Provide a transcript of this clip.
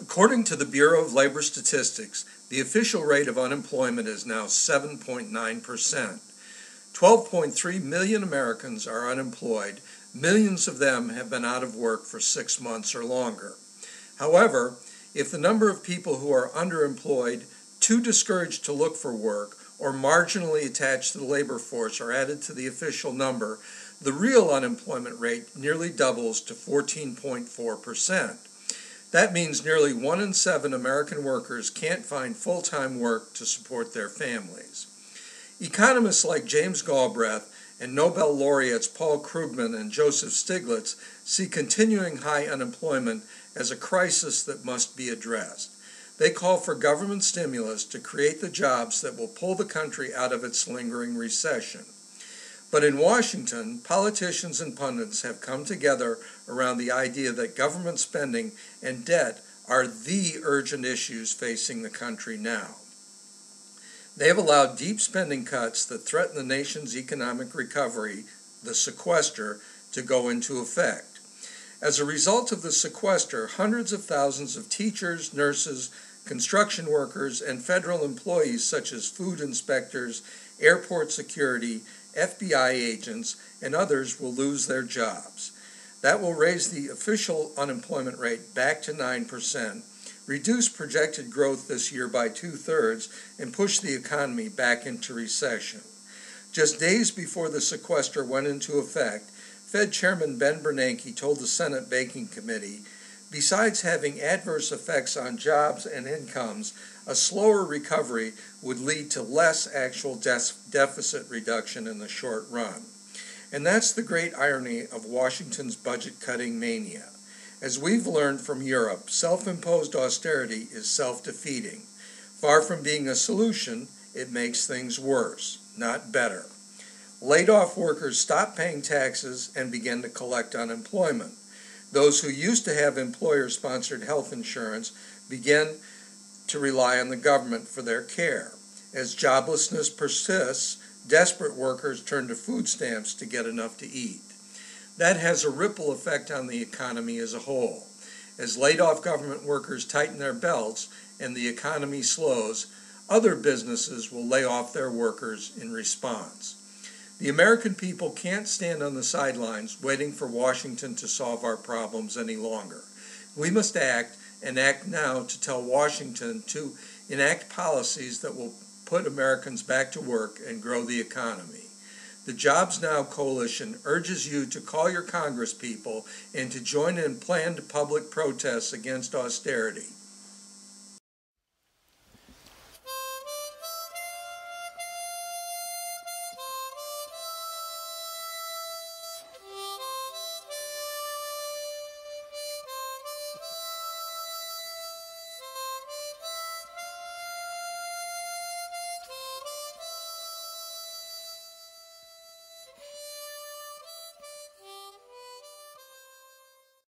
According to the Bureau of Labor Statistics, the official rate of unemployment is now 7.9%. 12.3 million Americans are unemployed. Millions of them have been out of work for 6 months or longer. However, if the number of people who are underemployed, too discouraged to look for work, or marginally attached to the labor force are added to the official number, the real unemployment rate nearly doubles to 14.4%. That means nearly 1 in 7 American workers can't find full-time work to support their families. Economists like James Galbraith and Nobel laureates Paul Krugman and Joseph Stiglitz see continuing high unemployment as a crisis that must be addressed. They call for government stimulus to create the jobs that will pull the country out of its lingering recession. But in Washington, politicians and pundits have come together around the idea that government spending and debt are the urgent issues facing the country now. They have allowed deep spending cuts that threaten the nation's economic recovery, the sequester, to go into effect. As a result of the sequester, hundreds of thousands of teachers, nurses, construction workers, and federal employees such as food inspectors, airport security, FBI agents, and others will lose their jobs. That will raise the official unemployment rate back to 9%, reduce projected growth this year by 2/3, and push the economy back into recession. Just days before the sequester went into effect, Fed Chairman Ben Bernanke told the Senate Banking Committee, besides having adverse effects on jobs and incomes, a slower recovery would lead to less actual deficit reduction in the short run. And that's the great irony of Washington's budget-cutting mania. As we've learned from Europe, self-imposed austerity is self-defeating. Far from being a solution, it makes things worse, not better. Laid-off workers stopped paying taxes and began to collect unemployment. Those who used to have employer-sponsored health insurance began to rely on the government for their care. As joblessness persists, desperate workers turn to food stamps to get enough to eat. That has a ripple effect on the economy as a whole. As laid-off government workers tighten their belts and the economy slows, other businesses will lay off their workers in response. The American people can't stand on the sidelines waiting for Washington to solve our problems any longer. We must act, and act now, to tell Washington to enact policies that will put Americans back to work and grow the economy. The Jobs Now Coalition urges you to call your congresspeople and to join in planned public protests against austerity.